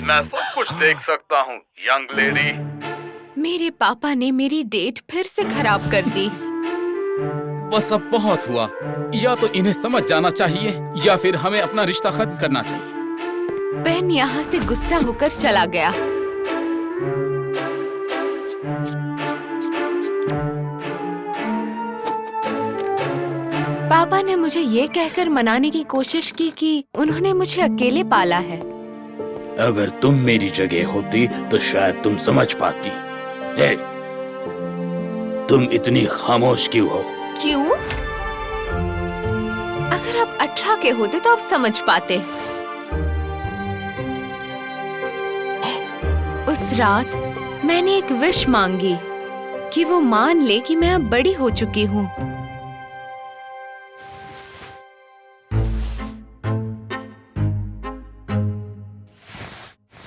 मैं सब कुछ देख सकता हूँ, यंग लेडी। मेरे पापा ने मेरी डेट फिर से खराब कर दी। बस अब बहुत हुआ। या तो इन्हें समझ जाना चाहिए या फिर हमें अपना रिश्ता खत्म करना चाहिए। बेन यहाँ से गुस्सा होकर चला गया। पापा ने मुझे ये कहकर मनाने की कोशिश की कि उन्होंने मुझे अकेले पाला है। अगर तुम मेरी जगह होती तो शायद तुम समझ पाती। हे, तुम इतनी खामोश क्यों हो? क्यों? अगर आप 18 के होते तो आप समझ पाते। उस रात मैंने एक विश मांगी कि वो मान ले कि मैं अब बड़ी हो चुकी हूँ।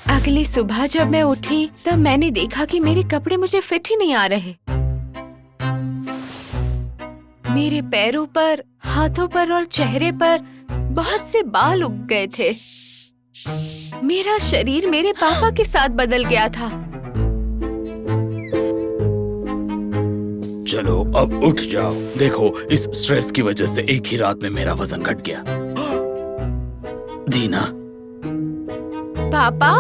अगली सुबह जब मैं उठी तब मैंने देखा कि मेरे कपड़े मुझे फिट ही नहीं आ रहे। मेरे पैरों पर, हाथों पर और चेहरे पर बहुत से बाल उग गए थे। मेरा शरीर मेरे पापा के साथ बदल गया था। चलो अब उठ जाओ। देखो, इस स्ट्रेस की वजह से एक ही रात में मेरा वजन घट गया। दीना। पापा?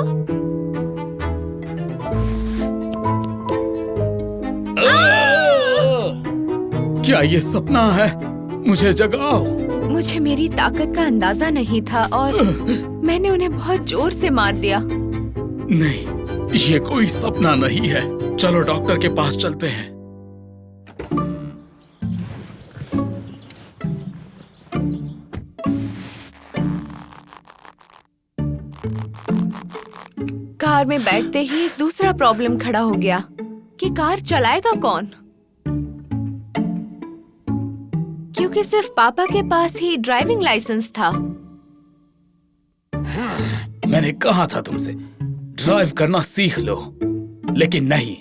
क्या ये सपना है? मुझे जगाओ। मुझे मेरी ताकत का अंदाजा नहीं था और मैंने उन्हें बहुत जोर से मार दिया। नहीं, ये कोई सपना नहीं है। चलो डॉक्टर के पास चलते हैं। कार में बैठते ही दूसरा प्रॉब्लम खड़ा हो गया कि कार चलाएगा कौन? क्योंकि सिर्फ पापा के पास ही ड्राइविंग लाइसेंस था। मैंने कहा था तुमसे, ड्राइव करना सीख लो। लेकिन नहीं,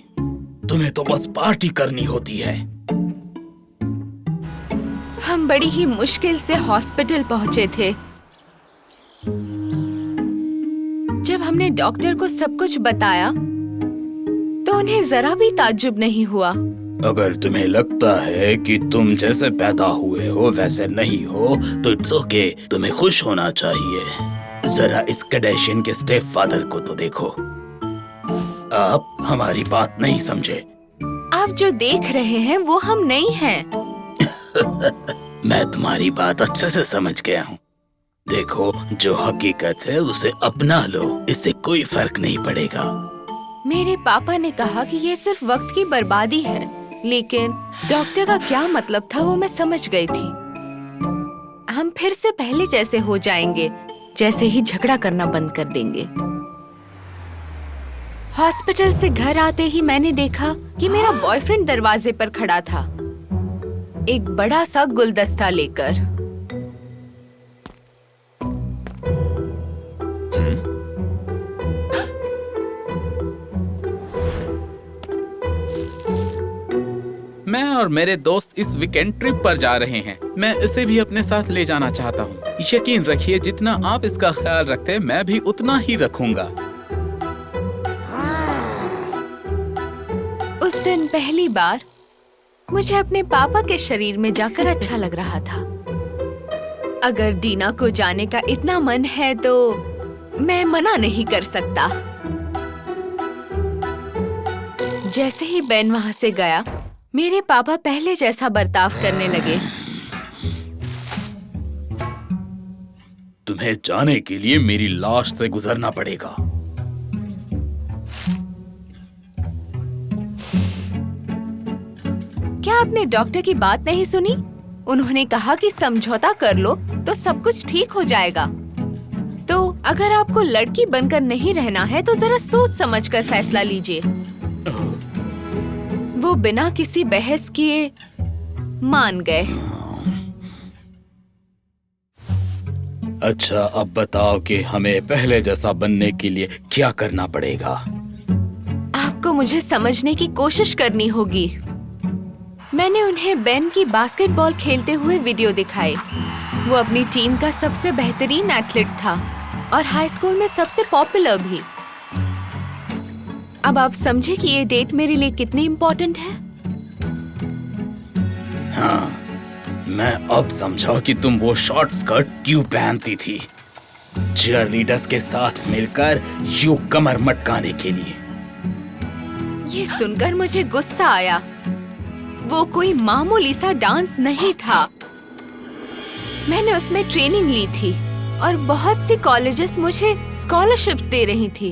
तुम्हें तो बस पार्टी करनी होती है। हम बड़ी ही मुश्किल से हॉस्पिटल पहुंचे थे। जब हमने डॉक्टर को सब कुछ बताया तो उन्हें जरा भी ताज्जुब नहीं हुआ। अगर तुम्हें लगता है कि तुम जैसे पैदा हुए हो वैसे नहीं हो तो इट्स ओके। तुम्हें खुश होना चाहिए। जरा इस कैडेशियन के स्टेप फादर को तो देखो। आप हमारी बात नहीं समझे। आप जो देख रहे हैं वो हम नहीं हैं। मैं तुम्हारी बात अच्छे से समझ गया हूँ। देखो, जो हकीकत है उसे अपना लो। इससे कोई फर्क नहीं पड़ेगा। मेरे पापा ने कहा कि ये सिर्फ वक्त की बर्बादी है, लेकिन डॉक्टर का क्या मतलब था वो मैं समझ गई थी। हम फिर से पहले जैसे हो जाएंगे, जैसे ही झगड़ा करना बंद कर देंगे। हॉस्पिटल से घर आते ही मैंने देखा कि मेरा बॉयफ्रेंड दरवाजे पर खड़ा था, एक बड़ा सा गुलदस्ता लेकर। मैं और मेरे दोस्त इस वीकेंड ट्रिप पर जा रहे हैं। मैं इसे भी अपने साथ ले जाना चाहता हूँ। यकीन रखिए, जितना आप इसका ख्याल रखते हैं मैं भी उतना ही रखूंगा। उस दिन पहली बार मुझे अपने पापा के शरीर में जाकर अच्छा लग रहा था। अगर डीना को जाने का इतना मन है तो मैं मना नहीं कर सकता। जैसे ही बेन वहाँ से गया, मेरे पापा पहले जैसा बर्ताव करने लगे। तुम्हें जाने के लिए मेरी लाश से गुजरना पड़ेगा। क्या आपने डॉक्टर की बात नहीं सुनी? उन्होंने कहा कि समझौता कर लो तो सब कुछ ठीक हो जाएगा। तो अगर आपको लड़की बनकर नहीं रहना है तो जरा सोच समझकर फैसला लीजिए। वो बिना किसी बहस किए मान गए। अच्छा, अब बताओ कि हमें पहले जैसा बनने के लिए क्या करना पड़ेगा? आपको मुझे समझने की कोशिश करनी होगी। मैंने उन्हें बेन की बास्केटबॉल खेलते हुए वीडियो दिखाए। वो अपनी टीम का सबसे बेहतरीन एथलीट था और हाई स्कूल में सबसे पॉपुलर भी। अब आप समझे कि ये डेट मेरे लिए कितनी इम्पोर्टेंट है। हाँ, मैं अब समझा कि तुम वो शॉर्ट स्कर्ट क्यों पहनती थी। चीयरलीडर्स के साथ मिलकर यूं कमर मटकाने के लिए। ये सुनकर मुझे गुस्सा आया। वो कोई मामूली सा डांस नहीं था। मैंने उसमें ट्रेनिंग ली थी और बहुत सी कॉलेजेस मुझे स्कॉलरशिप्स दे रही थी।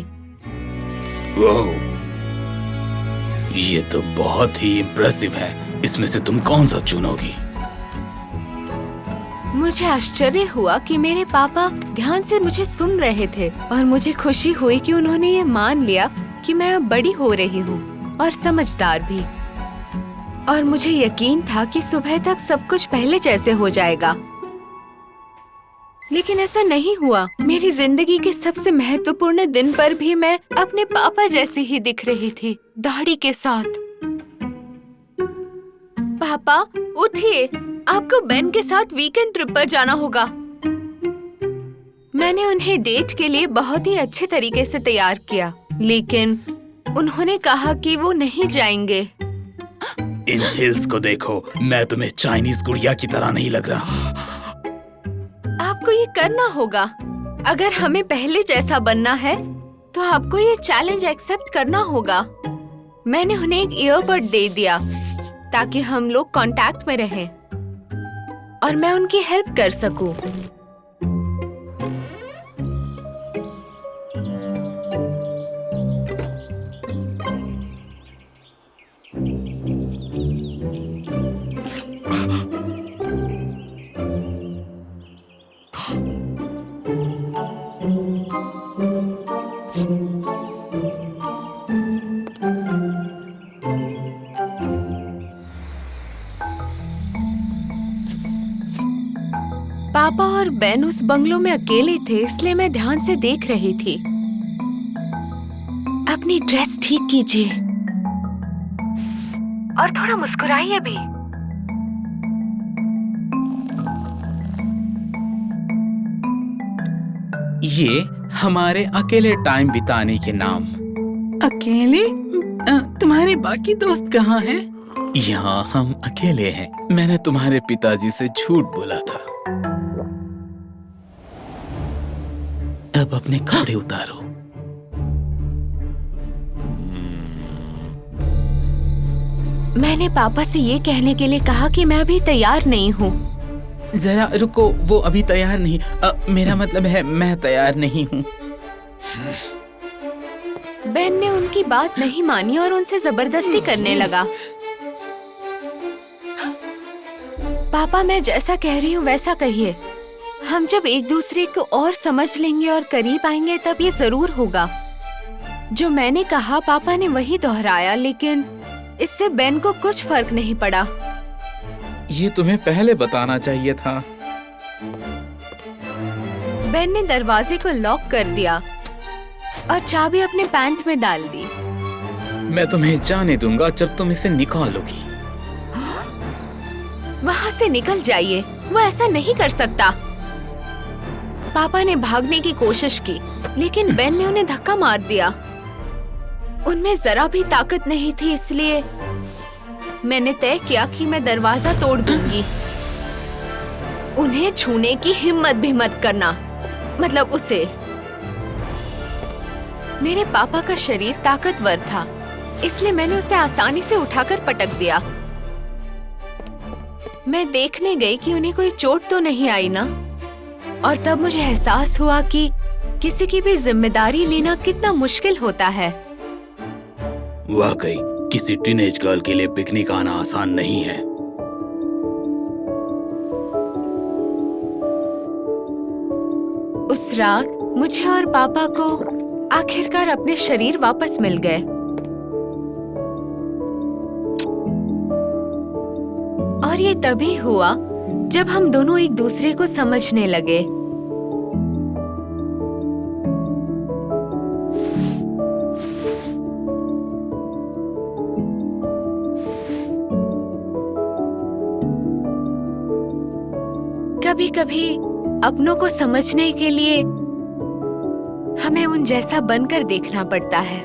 वाह, ये तो बहुत ही इम्प्रेसिव है। इसमें से तुम कौन सा चुनोगी? मुझे आश्चर्य हुआ कि मेरे पापा ध्यान से मुझे सुन रहे थे और मुझे खुशी हुई कि उन्होंने ये मान लिया कि मैं अब बड़ी हो रही हूँ और समझदार भी। और मुझे यकीन था कि सुबह तक सब कुछ पहले जैसे हो जाएगा, लेकिन ऐसा नहीं हुआ। मेरी जिंदगी के सबसे महत्वपूर्ण दिन पर भी मैं अपने पापा जैसी ही दिख रही थी, दाढ़ी के साथ। पापा उठिए, आपको बेन के साथ वीकेंड ट्रिप पर जाना होगा। मैंने उन्हें डेट के लिए बहुत ही अच्छे तरीके से तैयार किया, लेकिन उन्होंने कहा कि वो नहीं जाएंगे। इन हिल्स को देखो, मैं तुम्हें चाइनीज गुड़िया की तरह नहीं लग रहा। आपको ये करना होगा। अगर हमें पहले जैसा बनना है, तो आपको ये चैलेंज एक्सेप्ट करना होगा। मैंने उन्हें एक ईयरबड दे दिया ताकि हम लोग कांटेक्ट में रहें और मैं उनकी हेल्प कर सकूं। पापा और बेन उस बंगलो में अकेले थे, इसलिए मैं ध्यान से देख रही थी। अपनी ड्रेस ठीक कीजिए और थोड़ा मुस्कुराइए भी। ये हमारे अकेले टाइम बिताने के नाम। अकेले? तुम्हारे बाकी दोस्त कहाँ हैं? यहाँ हम अकेले हैं। मैंने तुम्हारे पिताजी से झूठ बोला था। अब अपने कपड़े उतारो। मैंने पापा से ये कहने के लिए कहा कि मैं अभी तैयार नहीं हूँ। जरा रुको, वो अभी तैयार नहीं। मेरा मतलब है मैं तैयार नहीं हूँ। बेन ने उनकी बात नहीं मानी और उनसे जबरदस्ती करने लगा। पापा, मैं जैसा कह रही हूँ वैसा कहिए। हम जब एक दूसरे को और समझ लेंगे और करीब आएंगे तब ये जरूर होगा। जो मैंने कहा पापा ने वही दोहराया, लेकिन इससे बेन को कुछ फर्क नहीं पड़ा। ये तुम्हें पहले बताना चाहिए था। बेन ने दरवाजे को लॉक कर दिया और चाबी अपने पैंट में डाल दी। मैं तुम्हें जाने दूंगा जब तुम इसे निकालोगी। वहाँ से निकल जाइए, वो ऐसा नहीं कर सकता। पापा ने भागने की कोशिश की, लेकिन बेन ने उन्हें धक्का मार दिया। उनमें जरा भी ताकत नहीं थी, इसलिए मैंने तय किया कि मैं दरवाजा तोड़ दूंगी। उन्हें छूने की हिम्मत भी मत करना, मतलब उसे। मेरे पापा का शरीर ताकतवर था, इसलिए मैंने उसे आसानी से उठाकर पटक दिया। मैं देखने गई कि उन्हें कोई चोट तो नहीं आई ना, और तब मुझे एहसास हुआ कि किसी की भी जिम्मेदारी लेना कितना मुश्किल होता है। वाकई किसी टीनेज गर्ल के लिए पिकनिक आना आसान नहीं है। उस रात मुझे और पापा को आखिरकार अपने शरीर वापस मिल गए। और ये तभी हुआ जब हम दोनों एक दूसरे को समझने लगे। कभी-कभी अपनों को समझने के लिए हमें उन जैसा बनकर देखना पड़ता है।